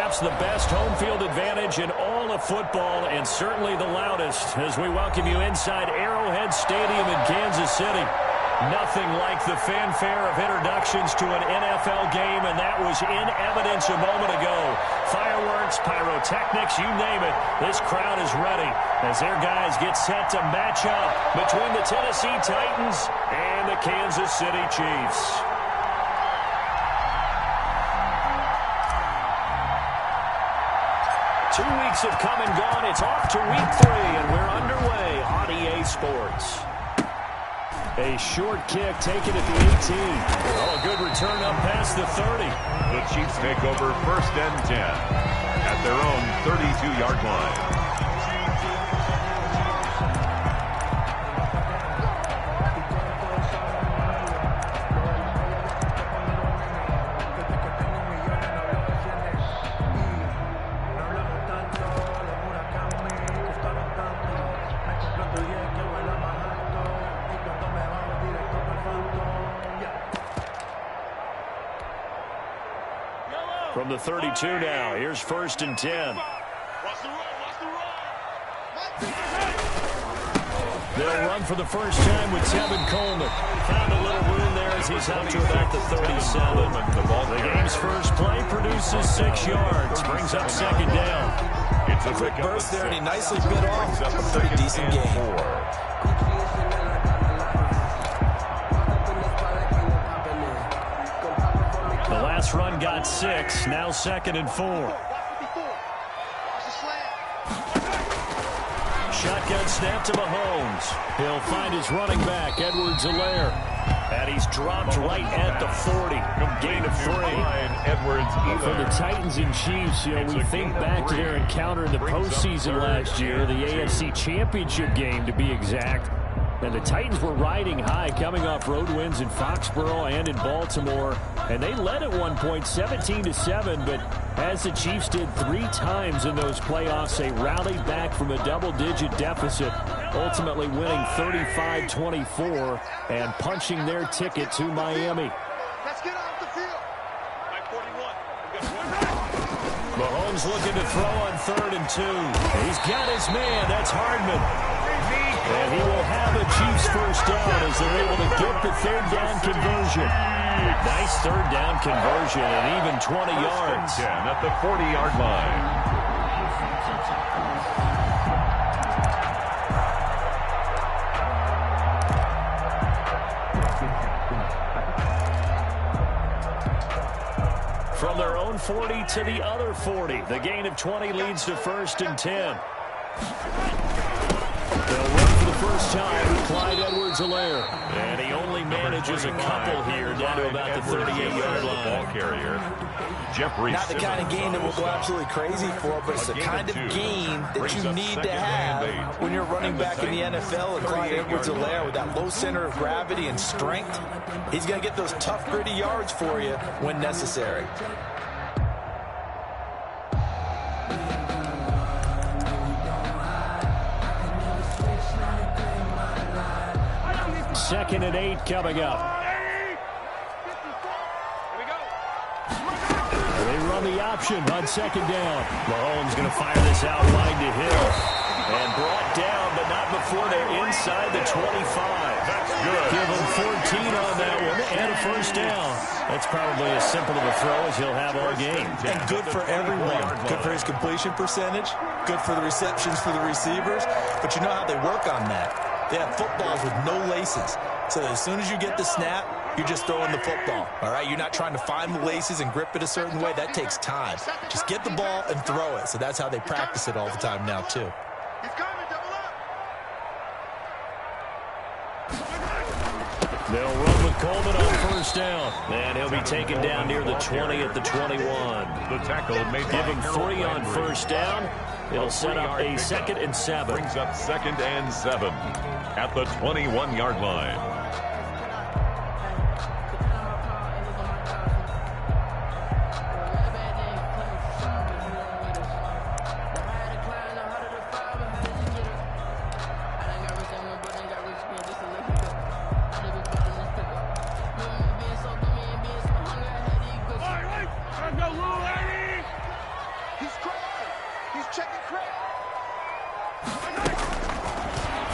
perhaps the best home field advantage in all of football, and certainly the loudest, as we welcome you inside Arrowhead Stadium in Kansas City. Nothing like the fanfare of introductions to an NFL game, and that was in evidence a moment ago. Fireworks, pyrotechnics, you name it. This crowd is ready as their guys get set to match up between the Tennessee Titans and the Kansas City Chiefs. Two weeks have come and gone. It's off to week 3, and we're underway on EA Sports. A short kick taken at the 18. Oh, a good return up past the 30. The Chiefs take over 1st and 10 at their own 32-yard line. From the 32 now, here's 1st and 10. They'll run for the first time with Tevin Coleman. Found a little room there as he's out to about the 37. The game's first play produces 6 yards, brings up 2nd down. It's a quick burst there, and he nicely bit off a pretty decent game. The last run got 6, now 2nd and 4. Shotgun snap to Mahomes. He'll find his running back, Edwards-Helaire. And he's dropped right at the 40. Gain of 3. For the Titans and Chiefs, we think back to their encounter in the postseason last year, the AFC Championship game to be exact. And the Titans were riding high, coming off road wins in Foxborough and in Baltimore. And they led at one point 17-7, but as the Chiefs did 3 times in those playoffs, they rallied back from a double-digit deficit, ultimately winning 35-24 and punching their ticket to Miami. Let's get off the field. Mahomes looking to throw on 3rd and 2. He's got his man. That's Hardman. And he will have a Chiefs first down as they're able to get the 3rd down conversion. Nice 3rd down conversion and even 20 yards. 10 at the 40-yard line. From their own 40 to the other 40. The gain of 20 leads to 1st and 10. They'll run for the first time with Clyde Edwards-Helaire. And he only manages a couple here down to about the 38-yard line. Ball carrier. Not the kind of game that will go absolutely crazy for, but it's the kind of game that you need to have when you're running back in the NFL. And Clyde Edwards-Helaire, with that low center of gravity and strength, he's going to get those tough, gritty yards for you when necessary. 2nd and 8 coming up. They run the option on 2nd down. Mahomes going to fire this out wide to Hill. And brought down, but not before they're inside the 25. That's good. Give him 14 on that one and a first down. That's probably as simple of a throw as he'll have all game. And good for everyone. Good for his completion percentage. Good for the receptions for the receivers. But you know how they work on that. They have footballs with no laces. So as soon as you get the snap, you're just throwing the football. All right? You're not trying to find the laces and grip it a certain way. That takes time. Just get the ball and throw it. So that's how they practice it all the time now, too. He's coming, double up. They'll run with Coleman on first down. And he'll be taken down near the 20 at the 21. The tackle made Give him 3 on first down. It'll set up a 2nd and 7. Brings up 2nd and 7 at the 21-yard line.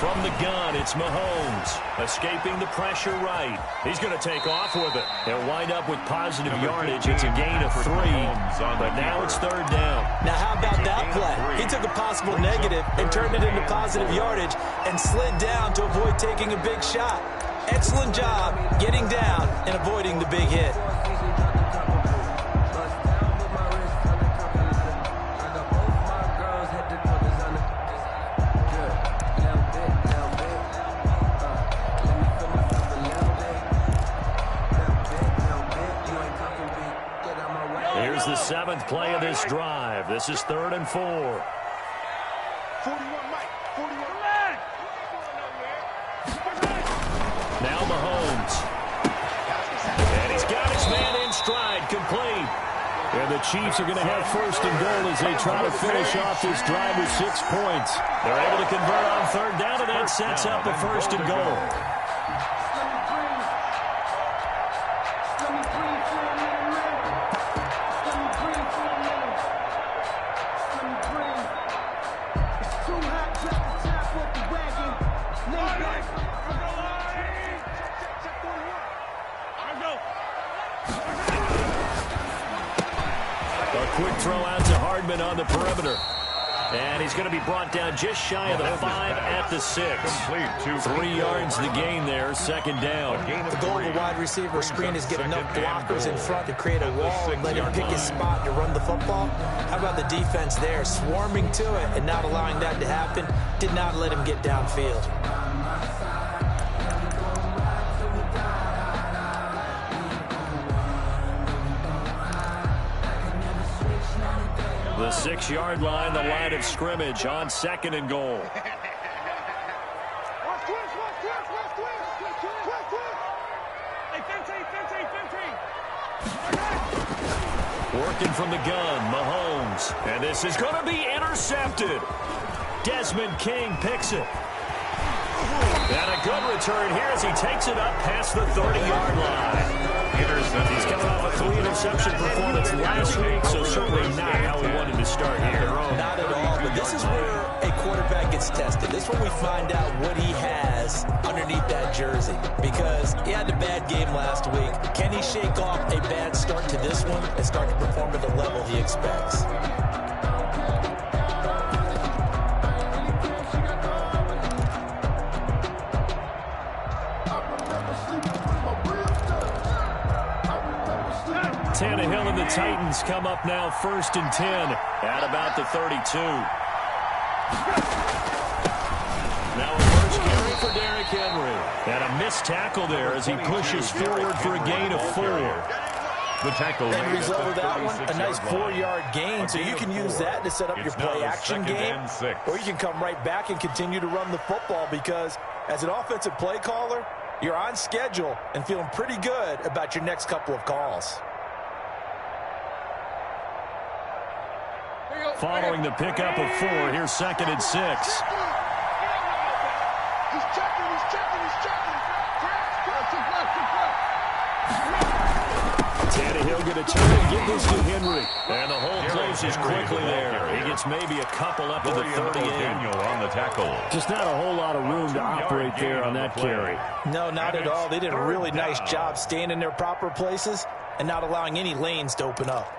From the gun, it's Mahomes. Escaping the pressure right. He's going to take off with it. He'll wind up with positive yardage. It's a gain of 3. But now it's 3rd down. Now, how about that play? He took a possible negative and turned it into positive yardage and slid down to avoid taking a big shot. Excellent job getting down and avoiding the big hit. Here's the 7th play of this drive. This is 3rd and 4. 41, Mike. 41. Now Mahomes. And he's got his man in stride, complete. And the Chiefs are going to have 1st and goal as they try to finish off this drive with 6 points. They're able to convert on 3rd down, and that sets up a 1st and goal. Quick throw out to Hardman on the perimeter. And he's going to be brought down just shy of the 5 at the 6. 3 yards the gain there, 2nd down. The goal of a wide receiver screen is get enough blockers in front to create a wall and let him pick his spot to run the football. How about the defense there, swarming to it and not allowing that to happen? Did not let him get downfield. The 6-yard line, the line of scrimmage on 2nd and goal. Working from the gun, Mahomes. And this is going to be intercepted. Desmond King picks it. And a good return here as he takes it up past the 30-yard line. He's coming off a 3-interception performance last week, so certainly not how we wanted to start here. Not at all, but this is where a quarterback gets tested. This is where we find out what he has underneath that jersey, because he had a bad game last week. Can he shake off a bad start to this one and start to perform at the level he expects? Tannehill and the Titans come up now 1st and 10 at about the 32. Now a first carry for Derrick Henry. And a missed tackle there as he pushes forward for a gain of 4. The tackle. And result of that one, a nice 4-yard gain, so you can use that to set up your play-action game, or you can come right back and continue to run the football, because as an offensive play caller, you're on schedule and feeling pretty good about your next couple of calls. Following the pickup of 4, here's 2nd and 6. He's checking. Tannehill going to turn and give this to Henry. And the hole closes quickly there. He gets maybe a couple up to the 38. On the tackle. Just not a whole lot of room to operate there on that carry. No, not at all. They did a really nice job staying in their proper places and not allowing any lanes to open up.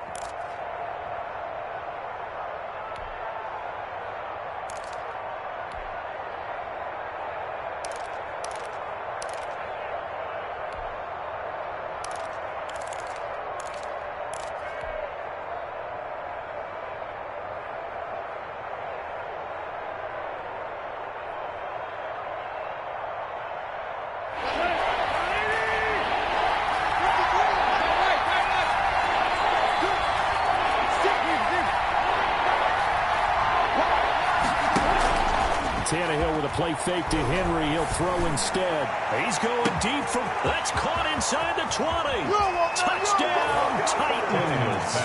Tannehill with a play fake to Henry. He'll throw instead. He's going deep from... That's caught inside the 20. Touchdown, Titans.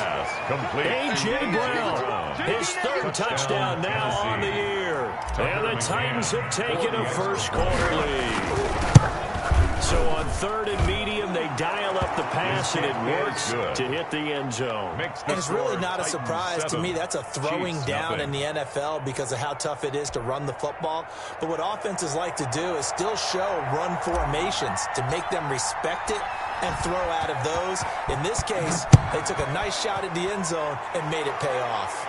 A.J. Brown, his 3rd touchdown now on the year. And the Titans have taken a first quarter lead. So on 3rd and medium, they dial up the pass, and it works to hit the end zone. And it's really not a surprise to me. That's a throwing down in the NFL because of how tough it is to run the football. But what offenses like to do is still show run formations to make them respect it and throw out of those. In this case, they took a nice shot at the end zone and made it pay off.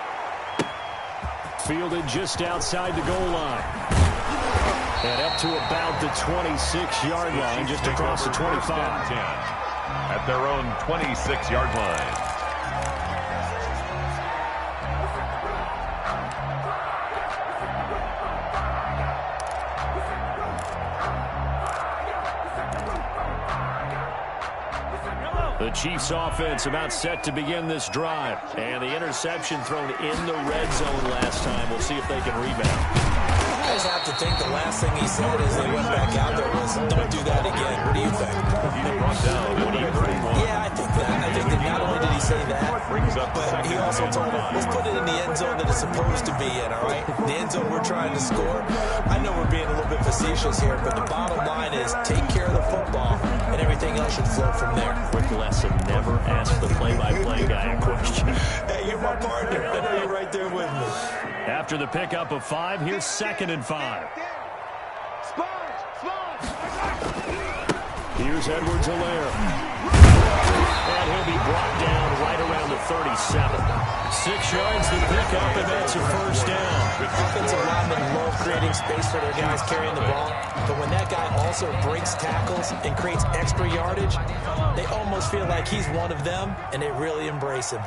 Fielded just outside the goal line. And up to about the 26-yard line, just across the 25. At their own 26-yard line. The Chiefs offense about set to begin this drive. And the interception thrown in the red zone last time. We'll see if they can rebound. I just have to think the last thing he said as they went back out there was, don't do that again. What do you think? Yeah, I think that. I think that not only did he say that, but he also told him, let's put it in the end zone that it's supposed to be in, all right? The end zone we're trying to score. I know we're being a little bit facetious here, but the bottom line is take care of the football, and everything else should flow from there. Quick lesson, never ask the play-by-play guy a question. Hey, you're my partner. I know you're right there with me. After the pickup of 5, here's 2nd and 5. Here's Edwards-Helaire. And he'll be brought down right around the 37. 6 yards to pick up, and that's a first down. Offensive linemen love creating space for their guys carrying the ball, but when that guy also breaks tackles and creates extra yardage, they almost feel like he's one of them, and they really embrace him.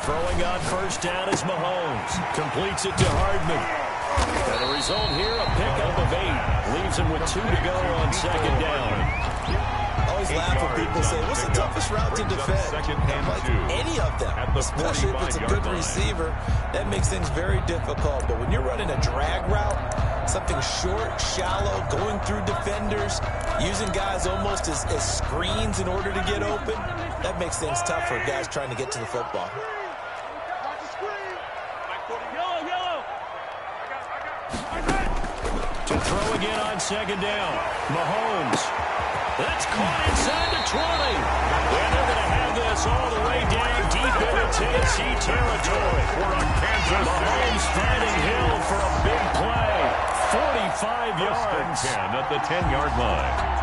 Throwing on first down is Mahomes. Completes it to Hardman. And the result here, a pickup of 8. Leaves him with 2 to go on 2nd down. I always laugh when people say, what's the toughest route to defend? Like any of them, especially if it's a good receiver, that makes things very difficult. But when you're running a drag route, something short, shallow, going through defenders, using guys almost as screens in order to get open, that makes things tough for guys trying to get to the football. To throw again on 2nd down. Mahomes. That's caught inside the 20. And they're going to have this all the way down deep into Tennessee territory. Mahomes finding Hill for a big play. 45 yards. 10 at the 10-yard line.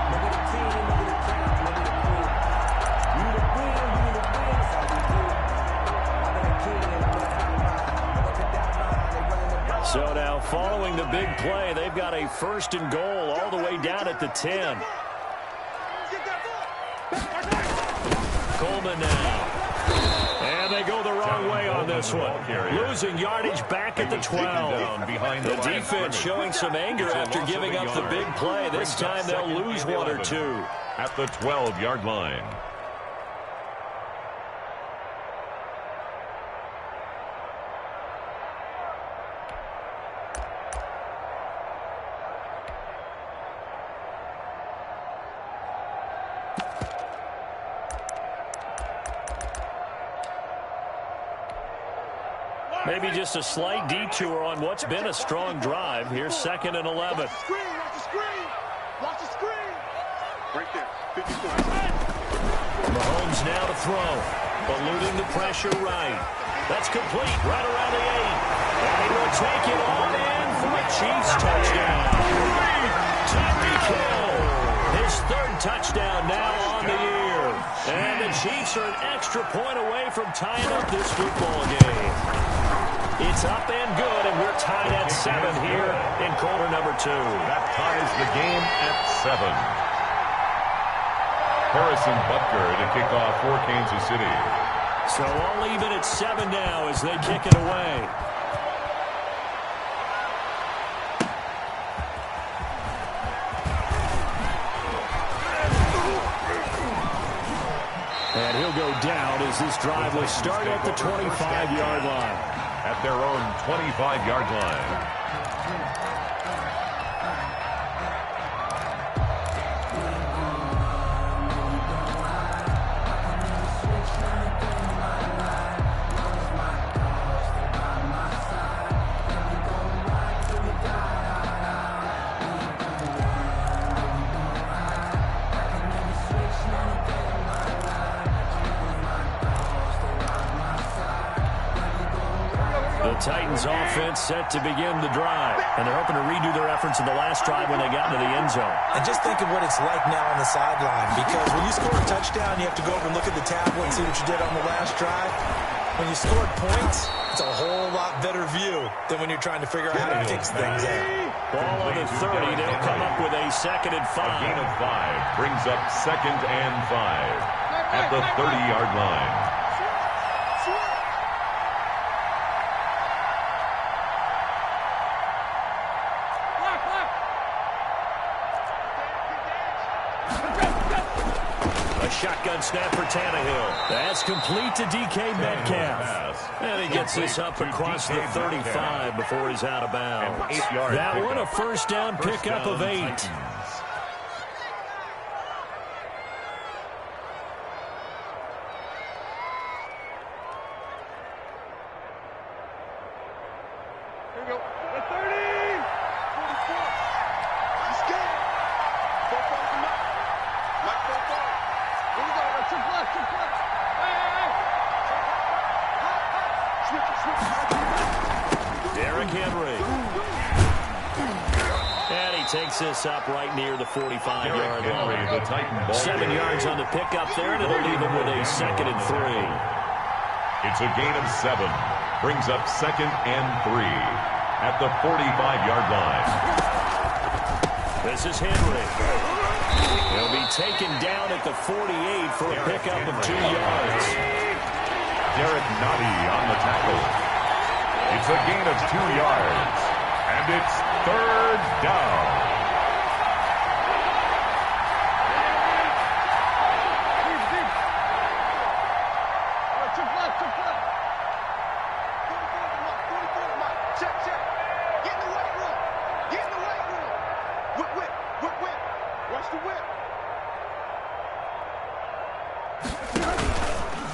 So now, following the big play, they've got a 1st and goal all the way down at the 10. Coleman now. And they go the wrong way on this one. Losing yardage back at the 12. The defense showing some anger after giving up the big play. This time they'll lose 1 or 2. At the 12-yard line. Maybe just a slight detour on what's been a strong drive. Here's 2nd and 11. Watch the screen, watch the screen. Watch the screen. Right there, 54. Mahomes now to throw. Eluding the pressure right. That's complete right around the 8. And he will take it on in for a Chiefs touchdown. Tyreek Hill. His 3rd touchdown now on the year. And the Chiefs are an extra point away from tying up this football game. It's up and good, and we're tied at 7 here in quarter number 2. That ties the game at 7. Harrison Butker to kick off for Kansas City. So all even at 7 now as they kick it away. And he'll go down as this drive will start at the 25-yard line. At their own 25-yard line. The Titans offense set to begin the drive. And they're hoping to redo their efforts in the last drive when they got into the end zone. And just think of what it's like now on the sideline. Because when you score a touchdown, you have to go over and look at the tablet and see what you did on the last drive. When you scored points, it's a whole lot better view than when you're trying to figure out how to fix things out. Ball on the 30. They'll come up with a 2nd and 5. A gain of 5 brings up 2nd and 5 at the 30-yard line. Shotgun snap for Tannehill. That's complete to DK Metcalf. And he gets this up across the 35 before he's out of bounds. That one a first down pickup of 8. Here we go. The 30. 44. Let's go. Four balls him up. Like 4 balls. Here we go. Two plus. Hey. Switch. Derrick Henry. And he takes this up right near the 45-yard line. 7 yards on the pickup there, and it'll leave him with a 2nd and 3. It's a gain of 7. Brings up 2nd and 3 at the 45-yard line. This is Henry. He'll be taken down at the 48 for a pickup of 2 yards. Derek Nottie on the tackle. It's a gain of 2 yards, and it's 3rd down.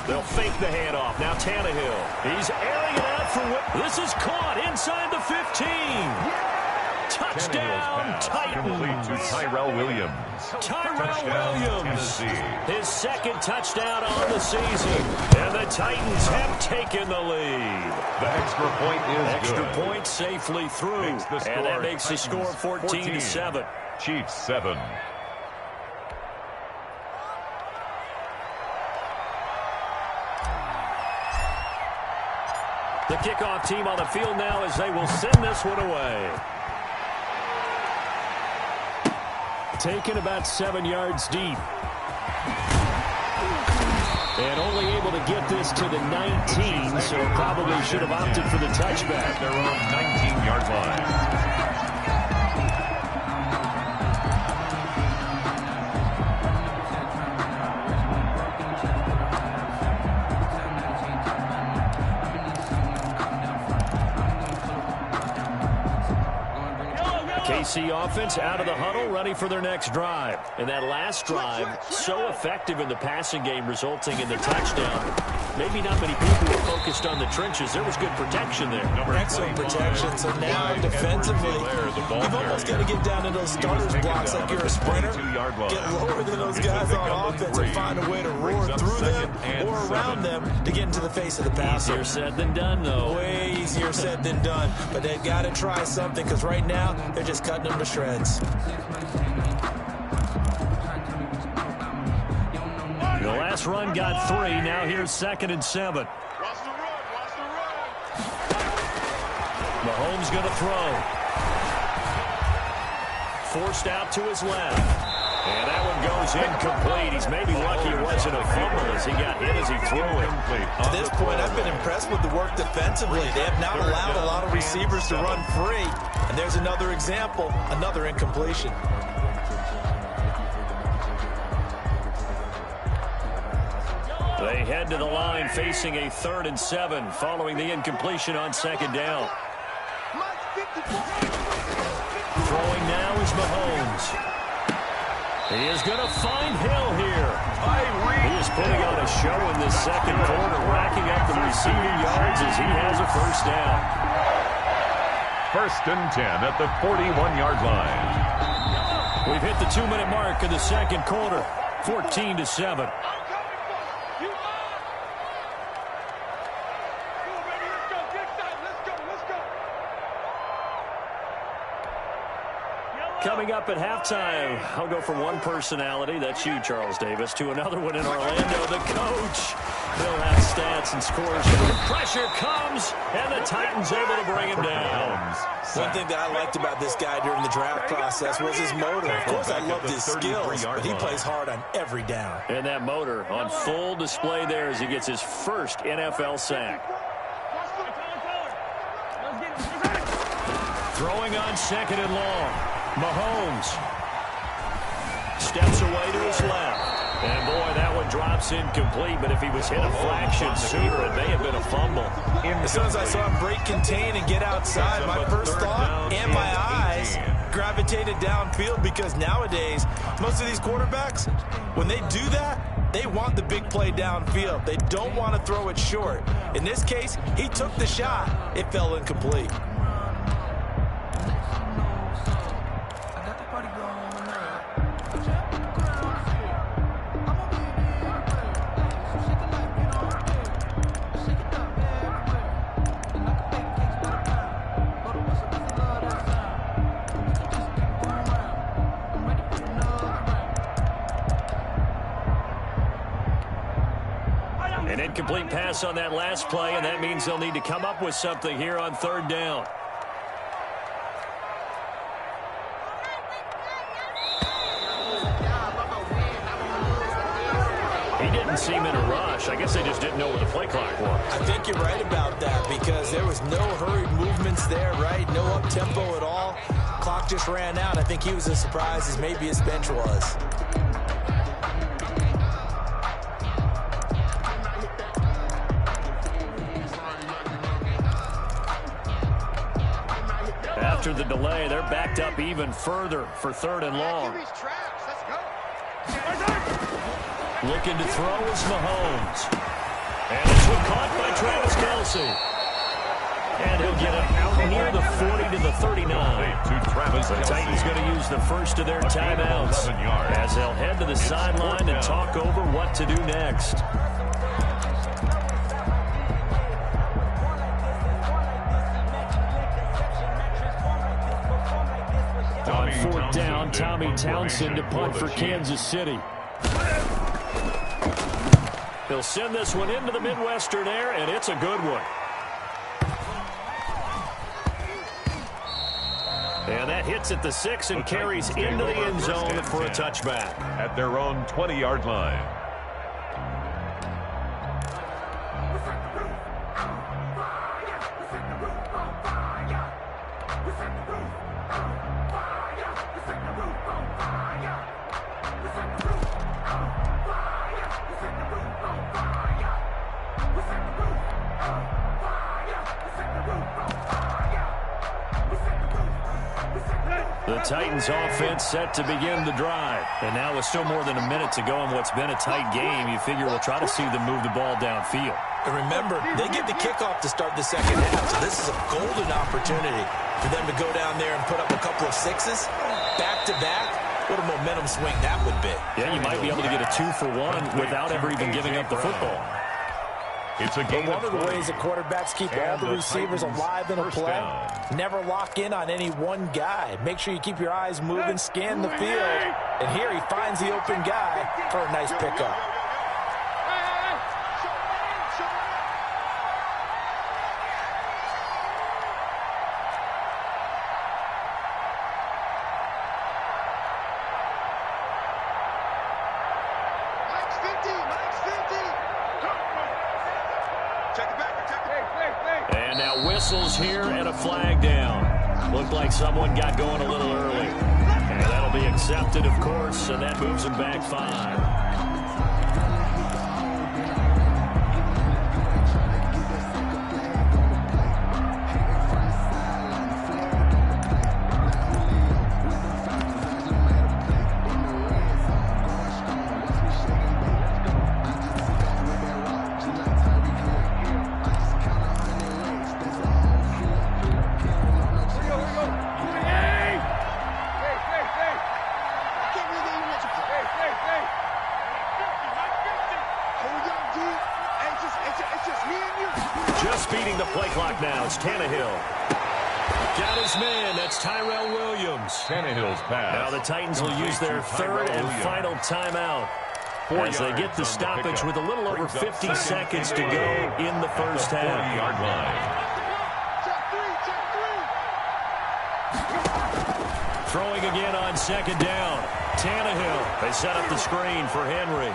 They'll fake the handoff. Now Tannehill. He's airing it out for Whip. This is caught inside the 15. Touchdown, Titans. To Tyrell Williams. Tyrell Williams. His 2nd touchdown on the season. And the Titans have taken the lead. The extra point is Extra good. point safely through. And that makes the score 14-7. Chiefs 7. The kickoff team on the field now as they will send this one away. Taken about 7 yards deep. And only able to get this to the 19, so probably should have opted for the touchback. Their own 19-yard line. KC offense out of the huddle, ready for their next drive. And that last drive, so effective in the passing game, resulting in the touchdown. Maybe not many people were focused on the trenches. There was good protection there. Excellent protection. So now defensively, you've almost got to get down to those starters blocks like you're a sprinter. Get lower than those guys on offense and find a way to roar through them or around them to get into the face of the passer. Easier said than done, though. Way easier said than done. But they've got to try something because right now they're just cutting them to shreds. The last run got 3. Now here's 2nd and 7. Watch the run. Mahomes going to throw. Forced out to his left. And that one goes incomplete. He's maybe lucky it wasn't a fumble as he got hit as he threw it. At this point, I've been impressed with the work defensively. They have not allowed a lot of receivers to run free. And there's another example, another incompletion. They head to the line facing a 3rd and 7 following the incompletion on 2nd down. Throwing now is Mahomes. He is going to find Hill here. He is putting on a show in this 2nd quarter, racking up the receiving yards as he has a first down. 1st and 10 at the 41-yard line. We've hit the 2-minute mark in the 2nd quarter, 14-7. Coming up at halftime, I'll go from one personality, that's you, Charles Davis, to another one in Orlando, the coach. He'll have stats and scores. Pressure comes, and the Titans able to bring him down. One thing that I liked about this guy during the draft process was his motor. Of course, I loved his skills, but he plays hard on every down. And that motor on full display there as he gets his first NFL sack. Throwing on second and long. Mahomes steps away to his left. And, boy, that one drops incomplete. But if he was hit a fraction sooner, it may have been a fumble. As soon as I saw him break contain and get outside, my first thought and my eyes gravitated downfield, because nowadays, most of these quarterbacks, when they do that, they want the big play downfield. They don't want to throw it short. In this case, he took the shot. It fell incomplete. An incomplete pass on that last play, and that means they'll need to come up with something here on third down. He didn't seem in a rush. I guess they just didn't know where the play clock was. I think you're right about that, because there was no hurried movements there, right? No up-tempo at all. Clock just ran out. I think he was as surprised as maybe his bench was. After the delay, they're backed up even further for third and long. Looking to throw is Mahomes. And this one caught by Travis Kelce. And he'll get it out near the 40 to the 39. The Titans going to use the first of their timeouts as they'll head to the sideline and talk over what to do next. On fourth down, Tommy Townsend to punt for Kansas City. He'll send this one into the Midwestern air, and it's a good one. And that hits at the 6 and carries into the end zone for a touchback. At their own 20-yard line. The Titans offense set to begin the drive. And now with still more than a minute to go in what's been a tight game, you figure we'll try to see them move the ball downfield. And remember, they get the kickoff to start the second half, so this is a golden opportunity for them to go down there and put up a couple of sixes back-to-back. What a momentum swing that would be. Yeah, you might be able to get a 2-for-1 without ever even giving up the football. It's a game. One of the ways that quarterbacks keep all the receivers alive in a play, never lock in on any one guy. Make sure you keep your eyes moving, scan the field, and here he finds the open guy for a nice pickup. And now whistles here and a flag down. Looked like someone got going a little early. And that'll be accepted, of course, and that moves him back 5. Just beating the play clock now. It's Tannehill. Got his man. That's Tyrell Williams. Tannehill's pass. Now the Titans will use their third and final timeout as they get the stoppage with a little over 50 seconds to go in the first half. 40-yard line. Throwing again on second down. Tannehill. They set up the screen for Henry.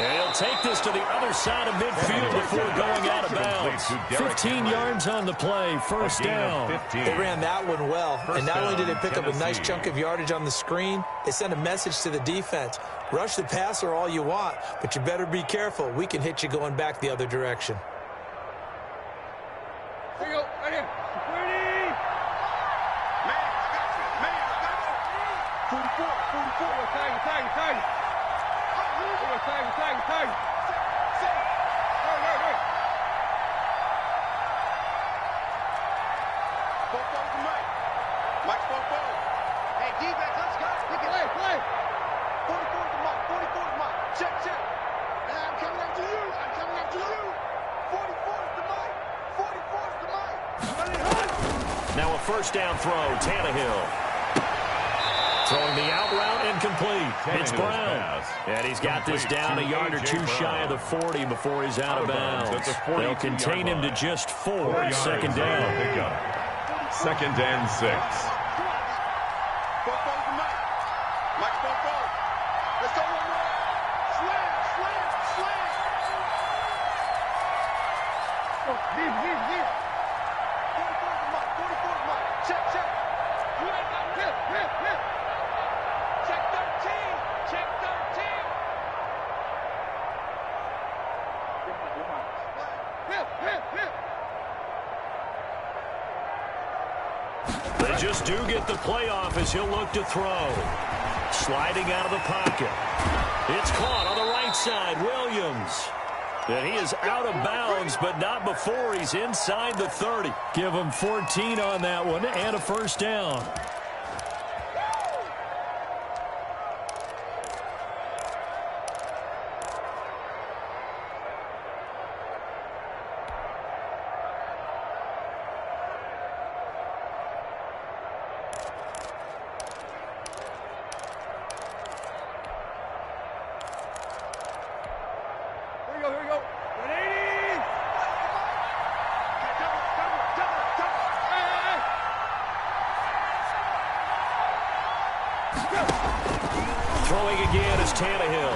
And he'll take this to the other side of midfield before going out of bounds. 15 yards on the play, first down. They ran that one well, and not only did they pick up a nice chunk of yardage on the screen, they sent a message to the defense. Rush the passer all you want, but you better be careful. We can hit you going back the other direction. Here you go, right here. Security! Man, I got you. 44. Tag. Tag. Hurry. Football's the mic. Mike's football. Hey, D-back, let's go. Play. 44's the mic. Check. And I'm coming after you. 44's the mic. Now a first down throw, Tannehill. Throwing the out route incomplete. It's Brown. And he's got this down a yard or two shy of the 40 before he's out of bounds. They'll contain him to just 4. Second down. Second and 6. Football's the mic. Mike's football. Let's go one more. Slam. Here. 44's the mic. Check. Hip. Check 13. Hip. They just do get the play off as he'll look to throw. Sliding out of the pocket. It's caught on the right side. Williams. And he is out of bounds, but not before he's inside the 30. Give him 14 on that one and a first down. Here we go. 180. Double. Throwing again is Tannehill.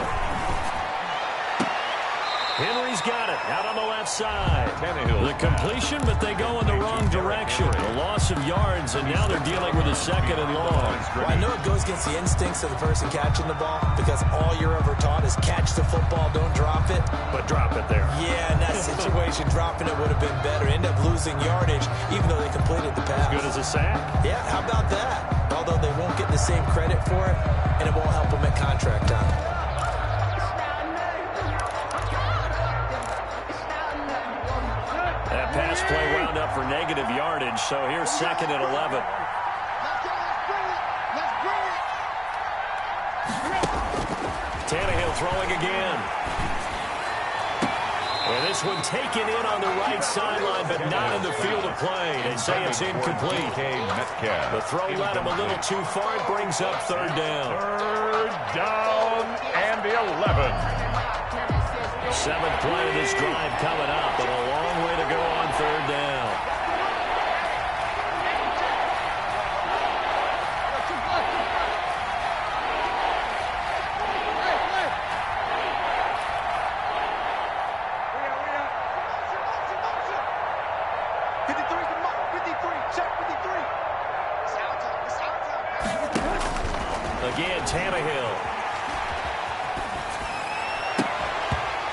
Henry's got it out on the left side. The completion, but they go in the wrong direction. A loss of yards, and now they're dealing with a second and long. Well, I know it goes against the instincts of the person catching the ball because all you're ever taught is catch the football, don't drop it. But drop it there. Yeah, in that situation, dropping it would have been better. End up losing yardage, even though they completed the pass. As good as a sack? Yeah, how about that? Although they won't get the same credit for it, and it won't help them at contract time. That pass play wound up for negative yardage, so here's second and 11. Tannehill throwing again. And this one taken in on the right sideline, but not in the field of play. They say it's incomplete. The throw led him a little too far. It brings up third down. Third down and 11. Seventh play of this drive coming up, but a long way to go on third down. Again, Tannehill.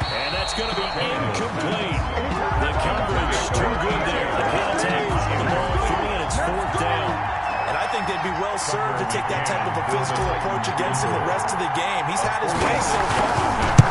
And that's going to be incomplete. The coverage too good there. The contact, the ball free, and it's fourth down. And I think they'd be well served to take that type of a physical approach against him the rest of the game. He's had his way so far,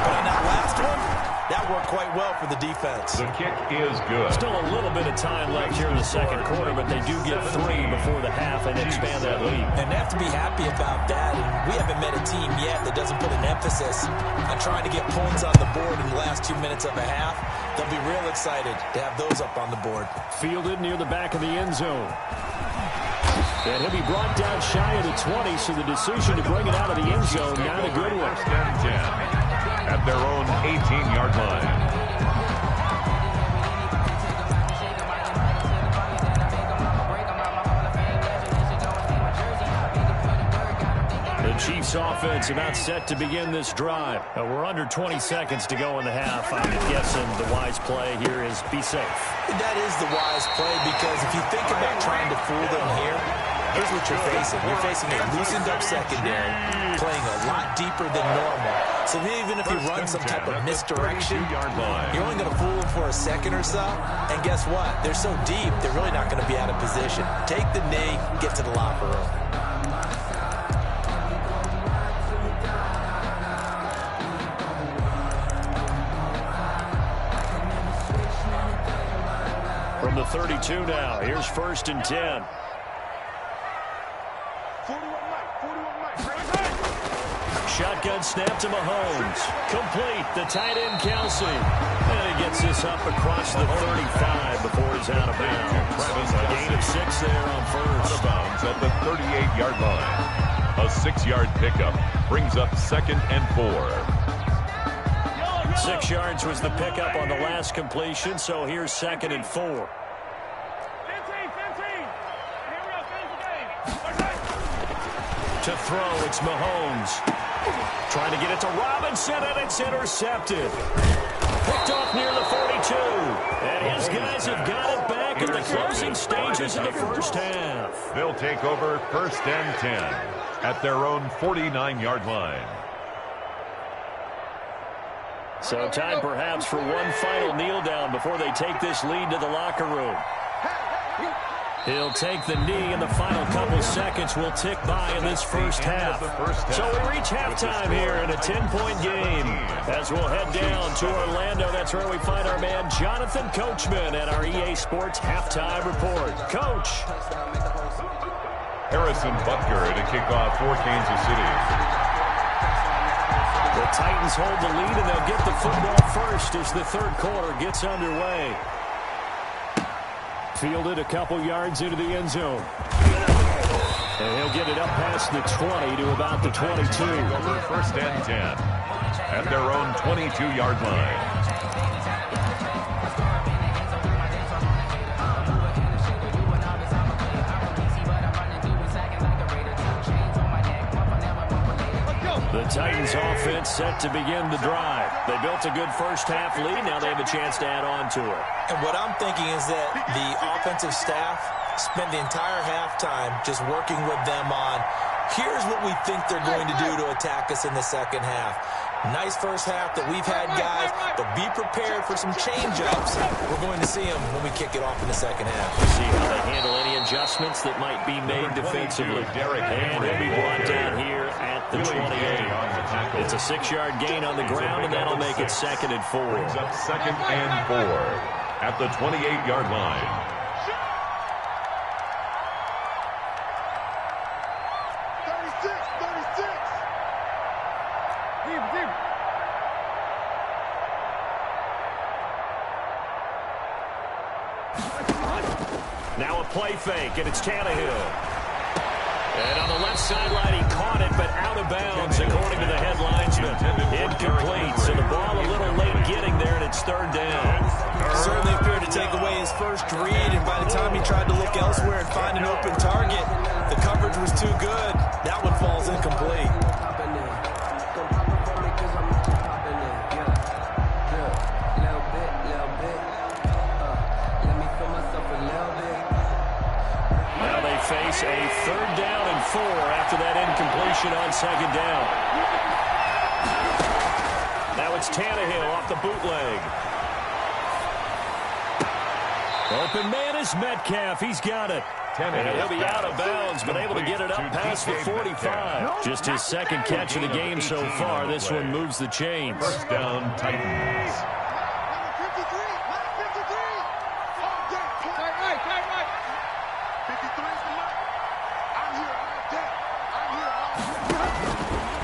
but on that last one, that worked quite well for the defense. The kick is good. Still a little bit of time left here in the second quarter, but they do get 3 before the half and expand that lead. And they have to be happy about that. And we haven't met a team yet that doesn't put an emphasis on trying to get points on the board in the last 2 minutes of a half. They'll be real excited to have those up on the board. Fielded near the back of the end zone. And he'll be brought down shy of the 20, so the decision to bring it out of the end zone, not a good one. First and 10 at their own 18-yard line. Chiefs offense about set to begin this drive. We're under 20 seconds to go in the half. I'm guessing the wise play here is be safe. That is the wise play, because if you think about trying to fool them here, here's what you're facing. You're facing a loosened up secondary, playing a lot deeper than normal. So even if you run some type of misdirection, you're only going to fool them for a second or so. And guess what? They're so deep, they're really not going to be out of position. Take the knee, get to the locker room. From the 32 now, here's 1st and 10. 41 Shotgun snap to Mahomes. Complete, the tight end Kelsey. And he gets this up across the 35 before he's out of bounds. A gain of 6 there on first. Out of bounds at the 38-yard line. A 6-yard pickup brings up 2nd and 4. 6 yards was the pickup on the last completion, so here's 2nd and 4. 15. To throw, it's Mahomes. Trying to get it to Robinson, and it's intercepted. Picked off near the 42. And his guys have got it back in the closing stages of the first half. They'll take over 1st and 10 at their own 49-yard line. So time perhaps for one final kneel down before they take this lead to the locker room. He'll take the knee, and the final couple seconds will tick by in this first half. So we reach halftime here in a 10-point game. As we'll head down to Orlando, that's where we find our man Jonathan Coachman at our EA Sports Halftime Report. Coach. Harrison Butker to kick off for Kansas City. The Titans hold the lead, and they'll get the football first as the third quarter gets underway. Fielded a couple yards into the end zone. And he'll get it up past the 20 to about the 22. Over 1st and 10 at their own 22-yard line. The Titans offense set to begin the drive. They built a good first half lead. Now they have a chance to add on to it. And what I'm thinking is that the offensive staff spent the entire halftime just working with them on, here's what we think they're going to do to attack us in the second half. Nice first half that we've had, guys, but be prepared for some change-ups. We're going to see them when we kick it off in the second half. We'll see how they handle any adjustments that might be made defensively. And he'll be brought down here at the 28. It's a 6-yard gain on the ground, and that'll make it 2nd and 4. Brings up 2nd and 4 at the 28-yard line. Now a play fake, and it's Tannehill. And on the left sideline, he caught it, but out of bounds, according to the headlinesman. Incomplete, so the ball a little late getting there, and it's 3rd down. Certainly appeared to take away his first read, and by the time he tried to look elsewhere and find an open target, the coverage was too good. That one falls incomplete. Face a 3rd down and 4 after that incompletion on 2nd down. Now it's Tannehill off the bootleg. Open man is Metcalf. He's got it. And he'll be out of bounds, but able to get it up past the 45. Just his 2nd catch of the game so far. This one moves the chains. 1st down, Titans.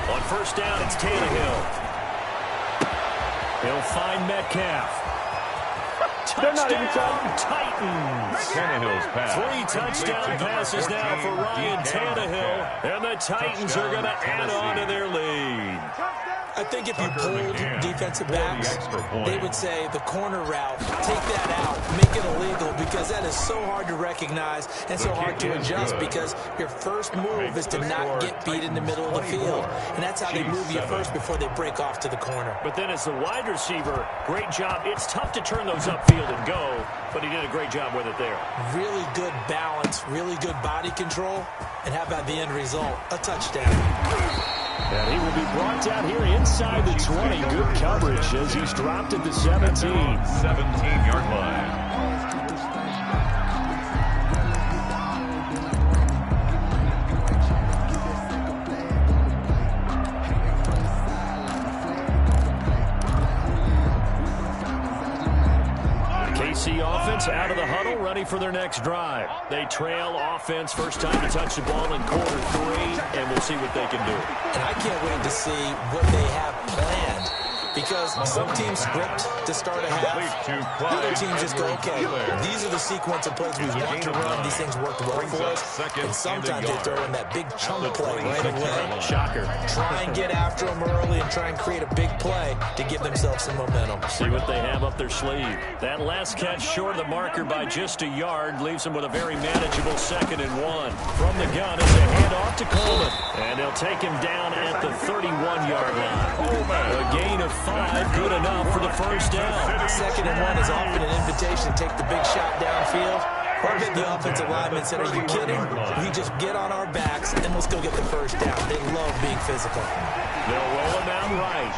On 1st down, it's Tannehill. He'll find Metcalf. Touchdown, Titans. Tannehill's pass. 3 touchdown passes now for Ryan Tannehill, and the Titans are going to add on to their lead. I think if you pulled defensive backs, they would say the corner route, take that out, make it illegal, because that is so hard to recognize and so hard to adjust, because your first move is to not get beat in the middle of the field. And that's how they move you first before they break off to the corner. But then as the wide receiver, great job. It's tough to turn those upfield and go, but he did a great job with it there. Really good balance, really good body control, and how about the end result? A touchdown. And he will be brought down here inside the 20. Good coverage as he's dropped at the 17. 17-yard line. KC offense out of the huddle, ready for their next drive. They trail offense, first time to touch the ball in quarter 3, and we'll see what they can do. And I can't wait to see what they have planned, because some teams script to start a half. The other teams just go, okay, these are the sequence of plays we want to run. These things worked well for us. And sometimes they throw in that big chunk play right away. Shocker. Try and get after them early and try and create a big play to give themselves some momentum. See what they have up their sleeve. That last catch short of the marker by just a yard leaves them with a very manageable 2nd and 1. From the gun is a handoff to Coleman. And they'll take him down at the 31-yard line. A gain of 5, good enough for the first down. 2nd and 1 is often an invitation to take the big shot downfield. Or get the offensive lineman said, are you kidding? We just get on our backs and let's go get the first down. They love being physical. They'll roll him out right.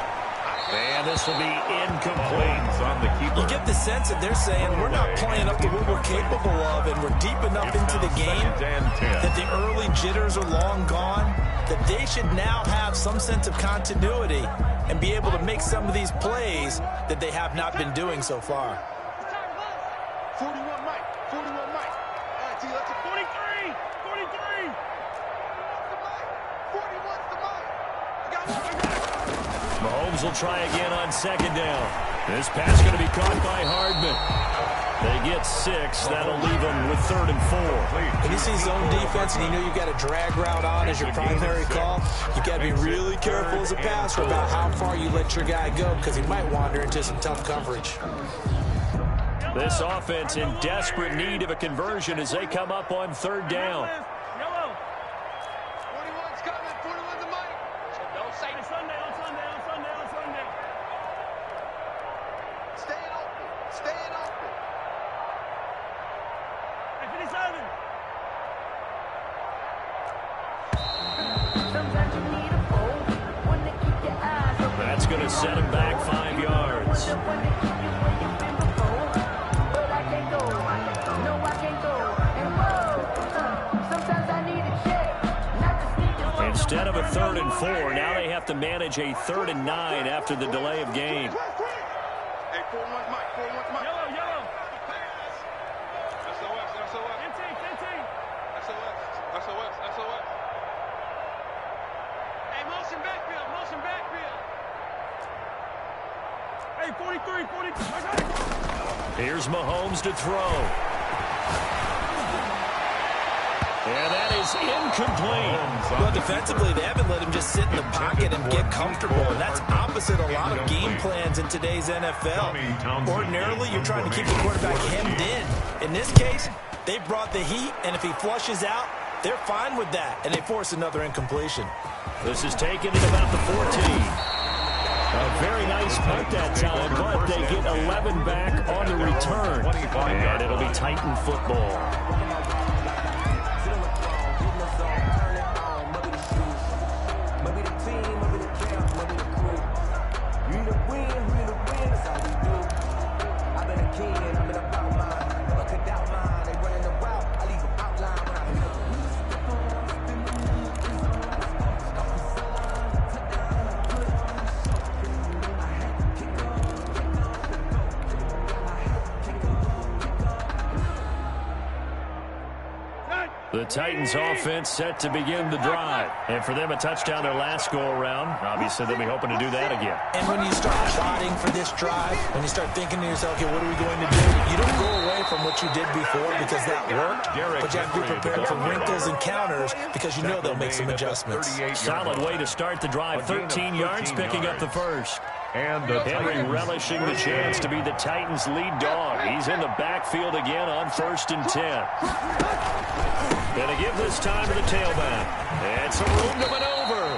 And this will be incomplete. On the keeper. You get the sense that they're saying we're not playing up to what we're capable of, and we're deep enough into the game that the early jitters are long gone, that they should now have some sense of continuity and be able to make some of these plays that they have not been doing so far. 41 Mike. 41 Mike. All right, T, let's 43. 43. 41's the Mike. I got one. Mahomes will try again on 2nd down. This pass going to be caught by Hardman. They get 6. That'll leave them with 3rd and 4. When you see zone defense and you know you've got a drag route on as your primary call, you've got to be really careful as a passer about how far you let your guy go, because he might wander into some tough coverage. This offense in desperate need of a conversion as they come up on 3rd down. 41's coming. 41's the Mike. Don't say it. Sunday. Staying open. Hey, 57. That's going to set him back 5 yards. Instead of a 3rd and 4, now they have to manage a 3rd and 9 after the delay of game. Hey, 41's Mike. 41's Mike. Yellow. SOS. Hey, motion backfield. Hey, 43. Here's Mahomes to throw. And that is incomplete. Well, defensively, they haven't let him just sit in the pocket and get comfortable. And that's opposite a lot of game plans in today's NFL. Ordinarily, you're trying to keep the quarterback hemmed in. In this case, they brought the heat, and if he flushes out, they're fine with that. And they force another incompletion. This is taken at about the 14. A very nice punt that time, but they get 11 back on the return. And it'll be Titan football. The Titans offense set to begin the drive. And for them, a touchdown their last go-around. Obviously, they'll be hoping to do that again. And when you start plotting for this drive, when you start thinking to yourself, okay, what are we going to do? You don't go away from what you did before because that worked, but you have to be prepared for wrinkles and counters because you know they'll make some adjustments. Solid way to start the drive. 13 yards, picking up the first. And the Henry relishing the chance to be the Titans' lead dog. He's in the backfield again on 1st and 10. Going to give this time to the tailback. And some room to maneuver.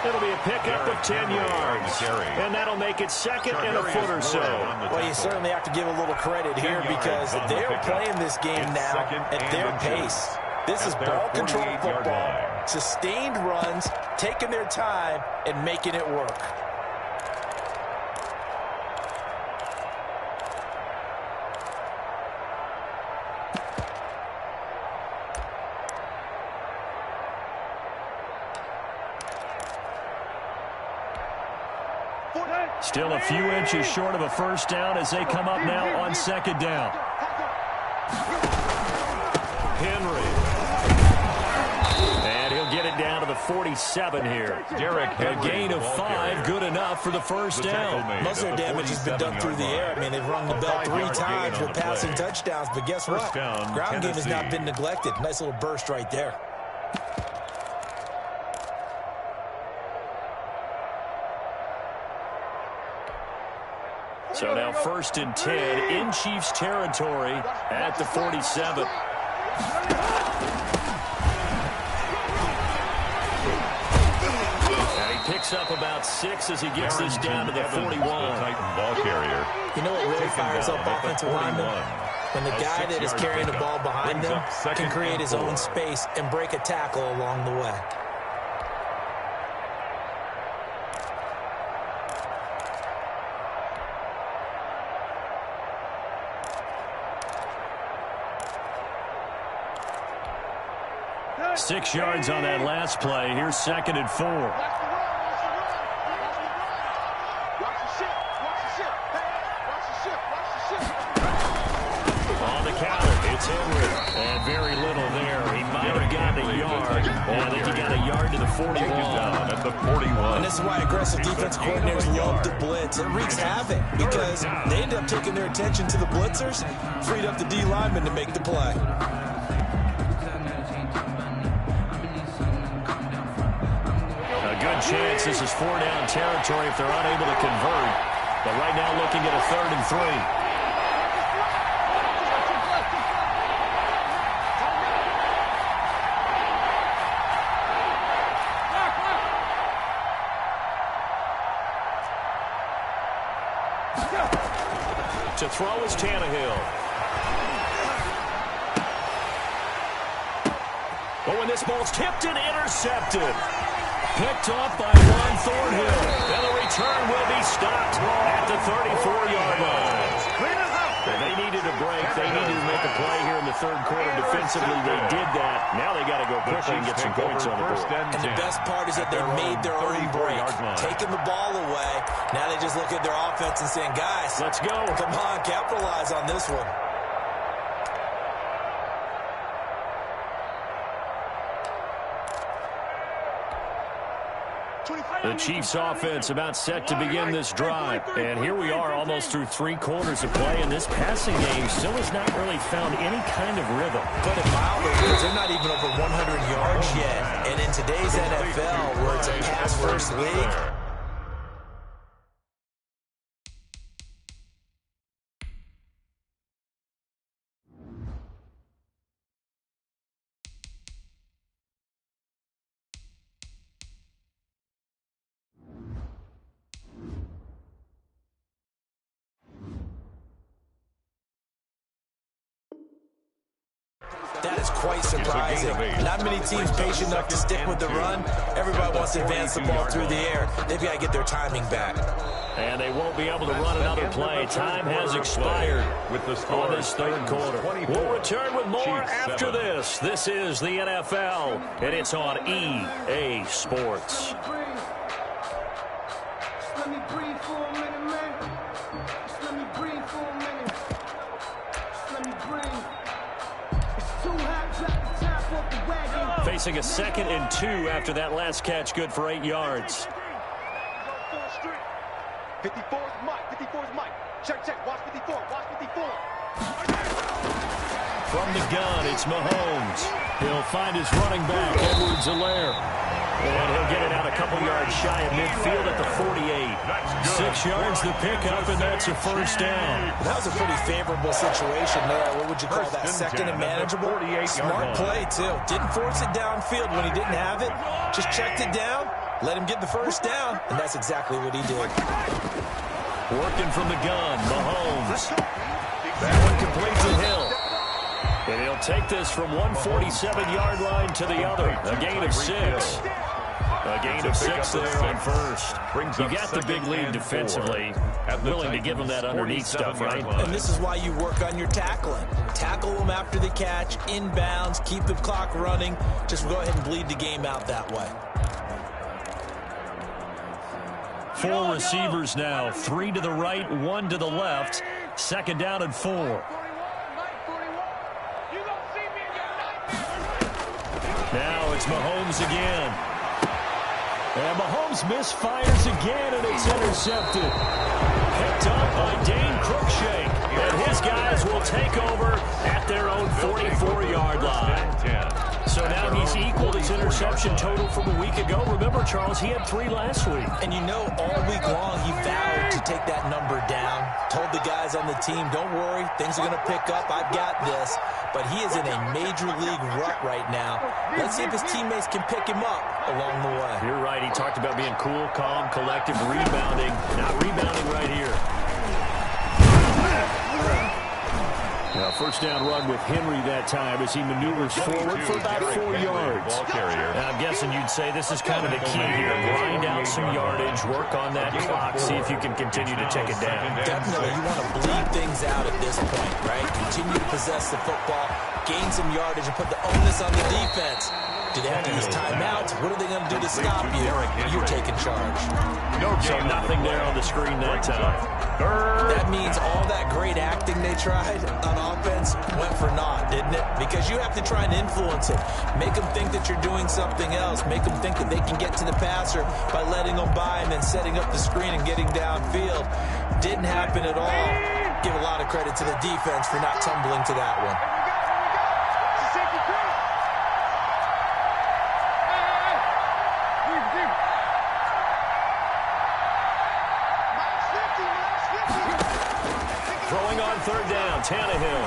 It'll be a pickup of 10 yards. And that'll make it second and a foot or so. Well, you certainly have to give a little credit here because they're playing this game now at their pace. This is ball control football. Sustained runs, taking their time, and making it work. Still a few inches short of a first down as they come up now on 2nd down. Henry. And he'll get it down to the 47 here. A gain of 5, good enough for the first down. Most of their damage has been done through the air. I mean, they've rung the bell 3 times with passing touchdowns, but guess what? Ground game has not been neglected. Nice little burst right there. So now 1st and 10 in Chiefs territory at the 47. And he picks up about 6 as he gets this down to the 41. Titan ball carrier. You know what really fires up offensive linemen? When the guy that is carrying the ball behind them can create his own space and break a tackle along the way. Six yards on that last play. Here's 2nd and 4. On the counter, it's Henry. And very little there. He might have gotten a yard. And I think he got a yard to the 41. At the 41. And this is why aggressive defense coordinators love to blitz. It wreaks havoc because they end up taking their attention to the blitzers, freed up the D lineman to make the play. Chance this is 4-down territory if they're unable to convert. But right now looking at a 3rd and 3. To throw is Tannehill. But when this ball's tipped and intercepted. Picked off by Juan Thornhill. And the return will be stopped at the 34-yard line. They needed a break. They needed to make a play here in the 3rd quarter defensively. They did that. Now they got to go quickly and get some points on the board. And the best part is that they made their own break, taking the ball away. Now they just look at their offense and saying, guys, let's go. Come on, capitalize on this one. The Chiefs offense about set to begin this drive. And here we are almost through 3 quarters of play. And this passing game still has not really found any kind of rhythm. Put it mildly, because they're not even over 100 yards yet. And in today's NFL, where it's a pass-first league, that is quite surprising. Not many teams patient enough to stick with the run. Everybody wants to advance the ball through the air. They've got to get their timing back. And they won't be able to run another play. Time has expired on this 3rd quarter. We'll return with more after this. This is the NFL, and it's on EA Sports. Let me breathe for a minute, man. Just let me breathe for a minute. Just let me breathe. It's too hot, drop the top. facing a 2nd and 2 after that last catch, good for 8 yards. 54 is Mike. 54 is Mike. Check, check. Watch 54. Watch 54. From the gun, it's Mahomes. He'll find his running back, Edwards-Helaire. And he'll get it out a couple yards shy of midfield at the 48. 6 yards to pick up, and that's a first down. That was a pretty favorable situation there. What would you call that? 2nd and manageable? Smart play, too. Didn't force it downfield when he didn't have it. Just checked it down, let him get the first down, and that's exactly what he did. Working from the gun, Mahomes. That one complete to Hill. And he'll take this from 147-yard line to the other. A gain of 6. A gain of 6 there on first. You got the big lead defensively. Willing to give him that underneath stuff, right? And this is why you work on your tackling. Tackle them after the catch, inbounds, keep the clock running. Just go ahead and bleed the game out that way. 4 receivers now. 3 to the right, 1 to the left. 2nd down and 4. Now it's Mahomes again. And Mahomes misfires again, and it's intercepted. Picked up by Dane Cruikshank. And his guys will take over at their own 44-yard line. So now he's equaled his interception total from a week ago. Remember, Charles, he had 3 last week. And you know, all week long he vowed to take that number down. Told the guys on the team, don't worry, things are going to pick up. I've got this. But he is in a major league rut right now. Let's see if his teammates can pick him up along the way. You're right. He talked about being cool, calm, collective, rebounding. Not rebounding right here. Now, first down run with Henry that time as he maneuvers forward for about 4 yards. Now, I'm guessing you'd say this is kind of the key here. Grind out some yardage, work on that clock, see if you can continue to take it down. Definitely. You want to bleed things out at this point, right? Continue to possess the football, gain some yardage, and put the onus on the defense. Do they have to use timeouts? What are they going to do to stop you? You're taking charge. So nothing there on the screen that time. That means all that great acting they tried on offense went for naught, didn't it? Because you have to try and influence them. Make them think that you're doing something else. Make them think that they can get to the passer by letting them by and then setting up the screen and getting downfield. Didn't happen at all. Give a lot of credit to the defense for not tumbling to that one. Throwing on 3rd down, Tannehill.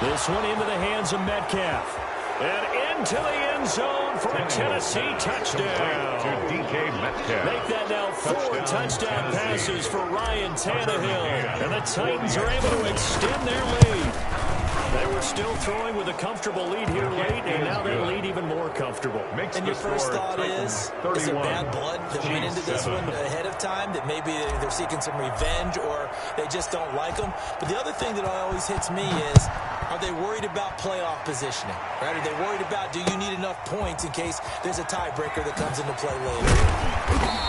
This one into the hands of Metcalf. And into the end zone for a Tennessee touchdown. To DK Metcalf. Make that now 4 touchdown passes for Ryan Tannehill. And the Titans are able to extend their lead. They were still throwing with a comfortable lead here late, and now they lead even more comfortable. And your first thought is there bad blood that went into this one ahead of time, that maybe they're seeking some revenge or they just don't like them? But the other thing that always hits me is, are they worried about playoff positioning? Right? Are they worried about, do you need enough points in case there's a tiebreaker that comes into play later?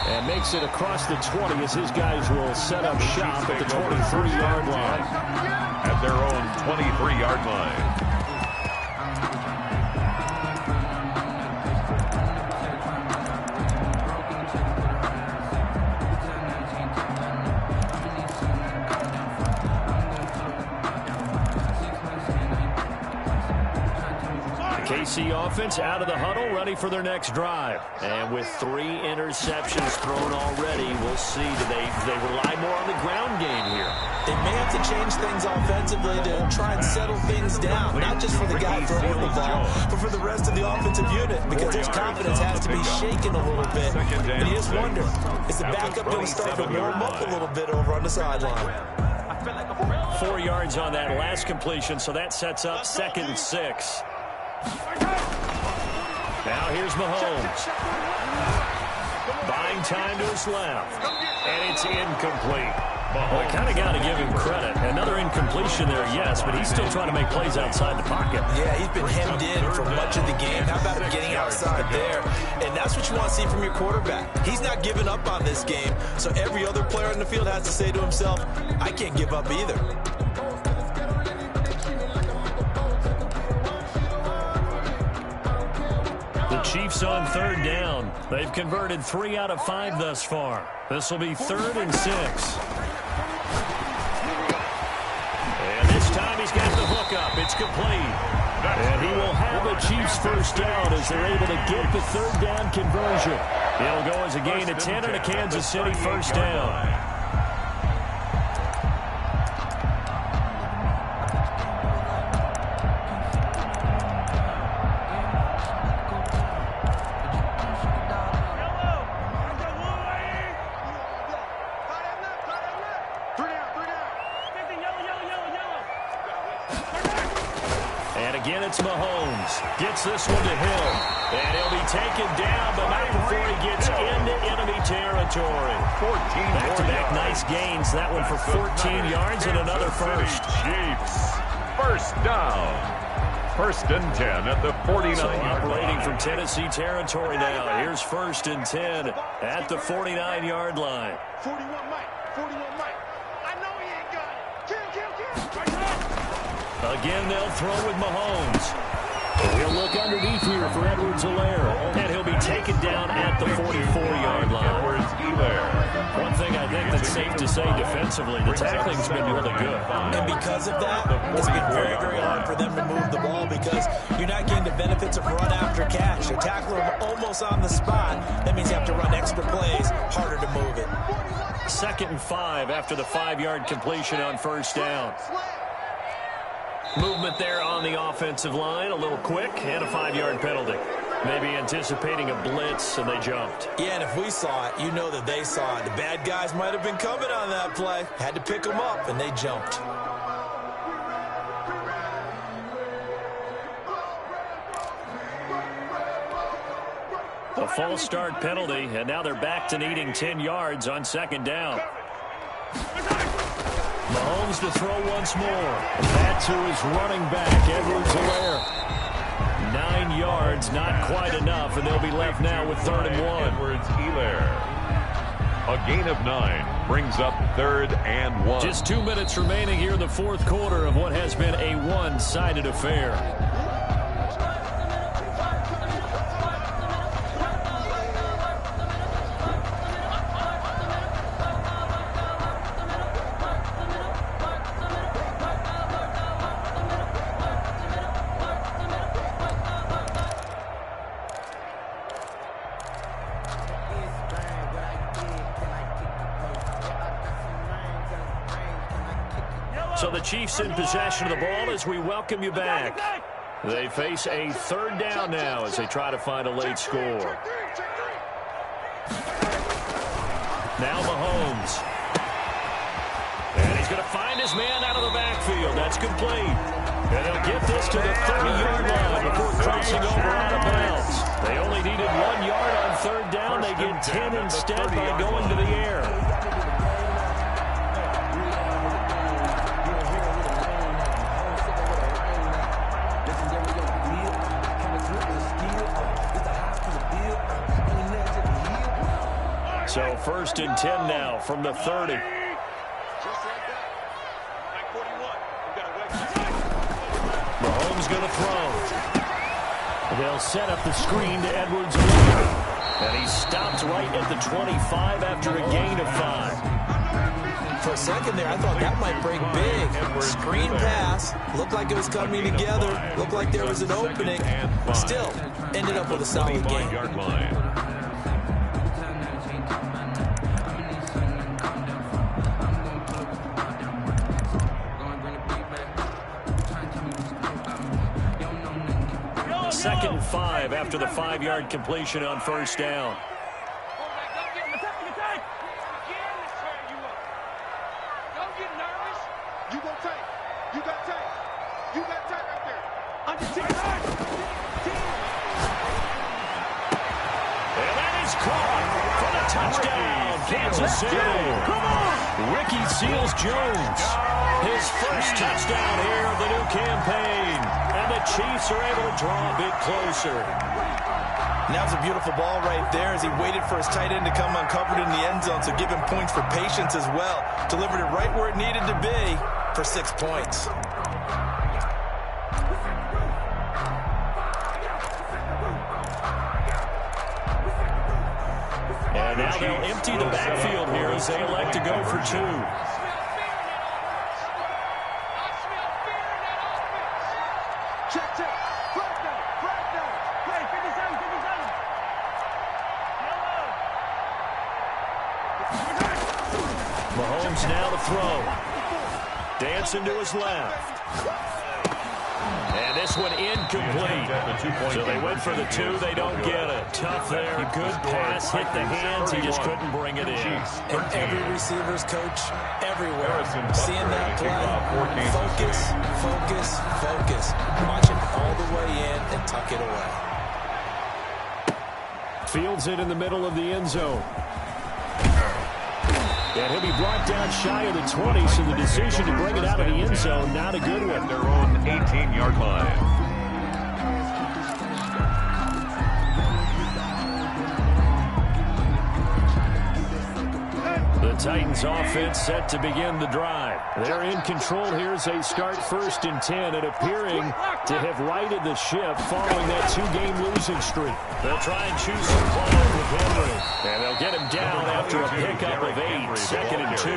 And makes it across the 20 as his guys will set up shop at the 23-yard line. At their own 23-yard line. KC offense out of the huddle, ready for their next drive. And with 3 interceptions thrown already, we'll see, do they rely more on the ground game here? They may have to change things offensively to try and settle things down, not just for the guy throwing the ball, but for the rest of the offensive unit, because their confidence has to be shaken a little bit. And you just wonder, is the backup going to start to warm up a little bit over on the sideline? 4 yards on that last completion, so that sets up 2nd and 6. Now here's Mahomes. Buying time to his left. And it's incomplete. Well, kind of got to give him credit. Another incompletion there, yes, but he's still trying to make plays outside the pocket. Yeah, he's been hemmed in for much of the game. How about him getting outside there? And that's what you want to see from your quarterback. He's not giving up on this game, so every other player in the field has to say to himself, I can't give up either. Chiefs on third down. They've converted 3 out of 5 thus far. This will be 3rd and 6. And this time he's got the hook up. It's complete. And he will have a Chiefs first down as they're able to get the 3rd down conversion. It'll go as a gain of 10 and a Kansas City first down. Gets this one to Hill. And he'll be taken down, but not before he gets into enemy territory. Back-to-back nice gains. That one for 14 yards and another first. Chiefs, first down. 1st and 10 at the 49-yard line. Operating from Tennessee territory now. Here's 1st and 10 at the 49-yard line. 41 Mike. 41 Mike. I know he ain't got it. Kill. Again, they'll throw with Mahomes. He'll look underneath here for Edwards-Helaire. And he'll be taken down at the 44-yard line. One thing I think that's safe to say defensively, the tackling's been really good. And because of that, it's been very, very hard for them to move the ball because you're not getting the benefits of run after catch. You tackle them almost on the spot. That means you have to run extra plays, harder to move it. 2nd and 5 after the 5-yard completion on first down. Movement there on the offensive line, a little quick, and a 5-yard penalty. Maybe anticipating a blitz, and they jumped. Yeah, and if we saw it, you know that they saw it. The bad guys might have been coming on that play. Had to pick them up, and they jumped. A false start penalty, and now they're back to needing 10 yards on 2nd down. Mahomes to throw once more. That's who is running back, Edwards-Helaire. 9 yards, not quite enough, and they'll be left now with 3rd and 1. Edwards-Helaire. A gain of 9 brings up 3rd and 1. Just 2 minutes remaining here in the 4th quarter of what has been a one-sided affair. So the Chiefs in possession of the ball as we welcome you back. They face a 3rd down now as they try to find a late score. Now Mahomes. And he's going to find his man out of the backfield. That's complete. And they'll get this to the 30-yard line before crossing over out of bounds. They only needed 1 yard on 3rd down. They get 10 instead by going to the air. So 1st and 10 now from the 30. Mahomes going to throw. They'll set up the screen to Edwards-Helaire. And he stopped right at the 25 after a gain of 5. For a second there, I thought that might break big. Screen pass. Looked like it was coming together. Looked like there was an opening. Still, ended up with a solid game. Second and 5 after the 5-yard completion on first down. Touchdown, Kansas City. Come on. Ricky Seals-Jones. His first touchdown here of the new campaign. And the Chiefs are able to draw a bit closer. And that was a beautiful ball right there as he waited for his tight end to come uncovered in the end zone. So give him points for patience as well. Delivered it right where it needed to be for 6 points. Now they'll empty the backfield here as they elect to go for 2. Check, check. Flag down. Flag down. Hey, 57, 57. Mahomes now to throw. Dancing to his left. And this one incomplete. So they went for the 2. They don't get it. Tough there. Good pass. Hit the hands. He just couldn't bring it in. And every receiver's coach, everywhere, seeing that play, focus, focus, focus. Watch it all the way in and tuck it away. Fields it in the middle of the end zone. And he'll be brought down shy of the 20, so the decision to bring it out of the end zone, not a good one. Their own 18-yard line. The Titans offense set to begin the drive. They're in control here as they start 1st and 10 and appearing to have righted the ship following that 2-game losing streak. They'll try and choose some ball with Henry. And they'll get him down after a pickup of 8, 2nd and 2.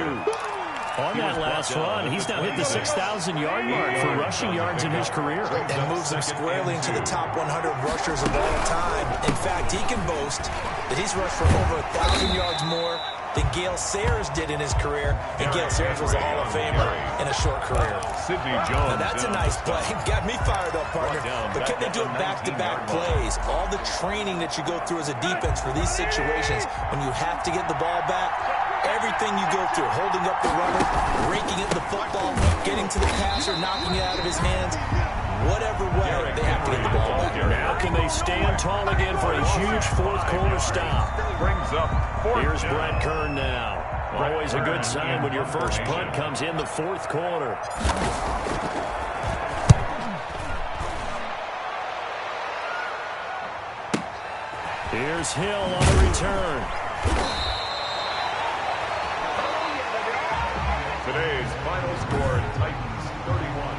On that last run, he's now hit the 6,000-yard mark for rushing yards in his career. And moves him squarely into the top 100 rushers of all time. In fact, he can boast that he's rushed for over 1,000 yards more than Gale Sayers did in his career, and Gale Sayers was a Hall of Famer in a short career. Now that's a nice play. Got me fired up, partner. But can they do it back-to-back plays? All the training that you go through as a defense for these situations, when you have to get the ball back, everything you go through, holding up the runner, raking at the football, getting to the passer, knocking it out of his hands, whatever way, they have to get the ball back. Now can they stand tall again for a huge 4th quarter stop? Brings up 4th Here's down. Brett Kern now. Always a good sign when your first punt comes in the 4th quarter. Here's Hill on the return. Today's final score, Titans 31,